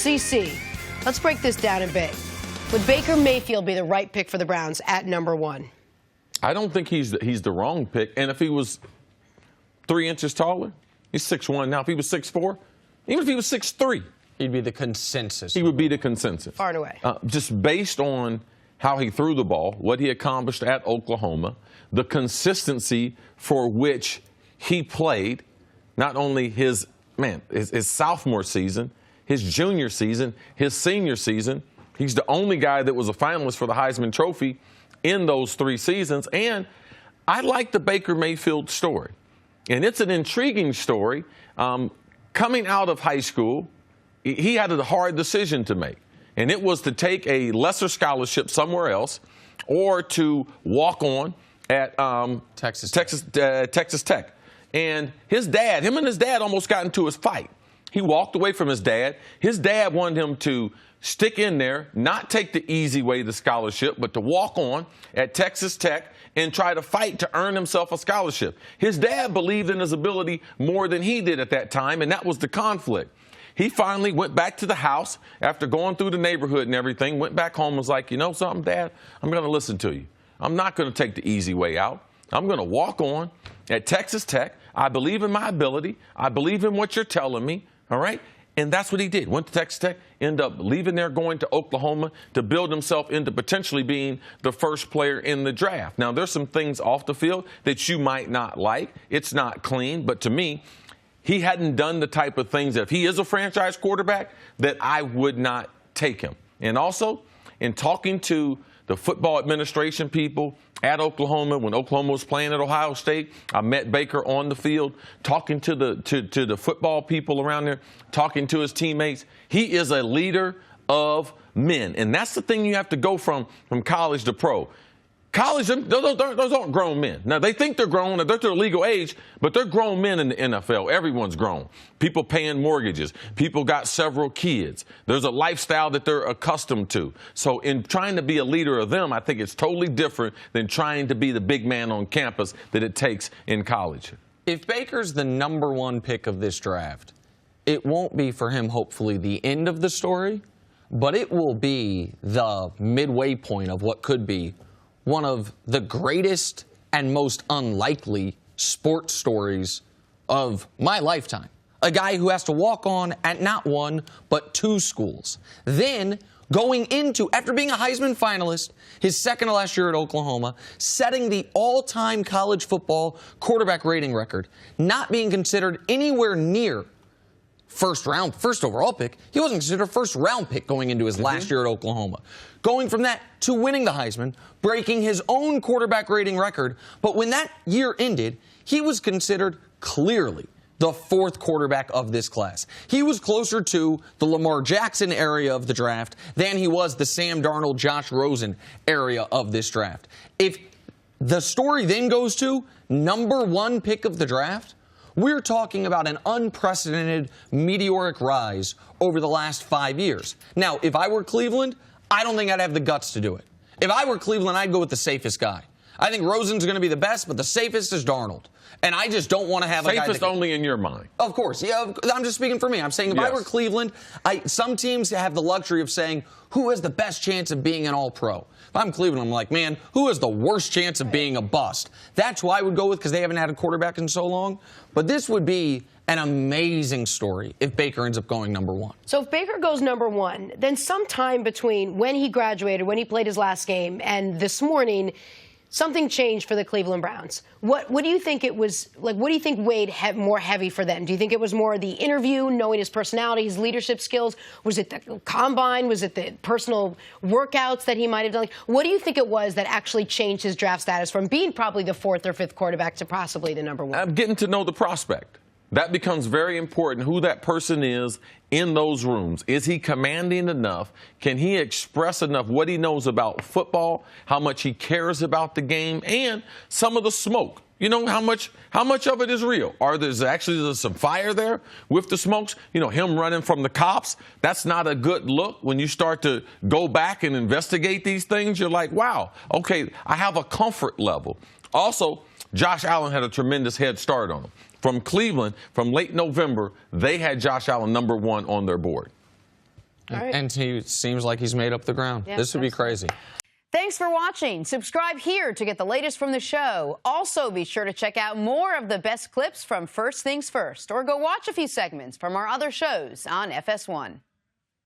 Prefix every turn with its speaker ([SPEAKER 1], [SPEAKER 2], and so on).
[SPEAKER 1] CC, let's break this down a bit. Would Baker Mayfield be the right pick for the Browns at number 1?
[SPEAKER 2] I don't think he's the wrong pick. And if he was 3 inches taller, he's 6'1". Now, if he was 6'4", even if he was 6'3",
[SPEAKER 3] he'd be the consensus.
[SPEAKER 2] He would be the consensus.
[SPEAKER 1] Far and away.
[SPEAKER 2] Just based on how he threw the ball, what he accomplished at Oklahoma, the consistency for which he played, not only his sophomore season, his junior season, his senior season. He's the only guy that was a finalist for the Heisman Trophy in those 3 seasons. And I like the Baker Mayfield story. And it's an intriguing story. Coming out of high school, he had a hard decision to make. And it was to take a lesser scholarship somewhere else or to walk on at Texas Tech. And him and his dad almost got into a fight. He walked away from his dad. His dad wanted him to stick in there, not take the easy way to scholarship, but to walk on at Texas Tech and try to fight to earn himself a scholarship. His dad believed in his ability more than he did at that time, and that was the conflict. He finally went back to the house after going through the neighborhood and everything, went back home and was like, you know something, Dad? I'm going to listen to you. I'm not going to take the easy way out. I'm going to walk on at Texas Tech. I believe in my ability. I believe in what you're telling me, all right? And that's what he did. Went to Texas Tech, ended up leaving there, going to Oklahoma to build himself into potentially being the first player in the draft. Now, there's some things off the field that you might not like. It's not clean. But to me, he hadn't done the type of things that if he is a franchise quarterback, that I would not take him. And also, in talking to the football administration people at Oklahoma, when Oklahoma was playing at Ohio State, I met Baker on the field, talking to the football people around there, talking to his teammates. He is a leader of men, and that's the thing you have to go from college to pro. College, those aren't grown men. Now, they think they're grown, they're to the legal age, but they're grown men in the NFL. Everyone's grown. People paying mortgages. People got several kids. There's a lifestyle that they're accustomed to. So in trying to be a leader of them, I think it's totally different than trying to be the big man on campus that it takes in college.
[SPEAKER 3] If Baker's the number 1 pick of this draft, it won't be for him, hopefully, the end of the story, but it will be the midway point of what could be one of the greatest and most unlikely sports stories of my lifetime. A guy who has to walk on at not 1, but 2 schools. Then, going into, after being a Heisman finalist, his second to last year at Oklahoma, setting the all-time college football quarterback rating record, not being considered anywhere near first overall pick. He wasn't considered a first-round pick going into his last year at Oklahoma. Going from that to winning the Heisman, breaking his own quarterback rating record. But when that year ended, he was considered clearly the 4th quarterback of this class. He was closer to the Lamar Jackson area of the draft than he was the Sam Darnold, Josh Rosen area of this draft. If the story then goes to number 1 pick of the draft, we're talking about an unprecedented meteoric rise over the last 5 years. Now, if I were Cleveland, I don't think I'd have the guts to do it. If I were Cleveland, I'd go with the safest guy. I think Rosen's going to be the best, but the safest is Darnold. And I just don't want to have a guy
[SPEAKER 2] safest only in your mind.
[SPEAKER 3] Of course. Yeah, I'm just speaking for me. I'm saying if I were Cleveland, some teams have the luxury of saying, who has the best chance of being an all-pro? If I'm Cleveland, I'm like, man, who has the worst chance of being a bust? That's who I would go with because they haven't had a quarterback in so long. But this would be an amazing story if Baker ends up going number 1.
[SPEAKER 1] So if Baker goes number 1, then sometime between when he graduated, when he played his last game, and this morning, something changed for the Cleveland Browns. What do you think it was like? What do you think weighed more heavy for them? Do you think it was more the interview, knowing his personality, his leadership skills? Was it the combine? Was it the personal workouts that he might have done? Like, what do you think it was that actually changed his draft status from being probably the 4th or 5th quarterback to possibly the number 1?
[SPEAKER 2] I'm getting to know the prospect. That becomes very important, who that person is in those rooms. Is he commanding enough? Can he express enough what he knows about football, how much he cares about the game, and some of the smoke? You know, how much of it is real? There's some fire there with the smokes? You know, him running from the cops, that's not a good look. When you start to go back and investigate these things, you're like, wow, okay, I have a comfort level. Also, Josh Allen had a tremendous head start on him. From Cleveland, from late November, they had Josh Allen number 1 on their board.
[SPEAKER 1] right.
[SPEAKER 3] And he seems like he's made up the ground.
[SPEAKER 1] Yeah,
[SPEAKER 3] this would be crazy.
[SPEAKER 4] Thanks for watching. Subscribe here to get the latest from the show. Also, be sure to check out more of the best clips from First Things First, or go watch a few segments from our other shows on FS1.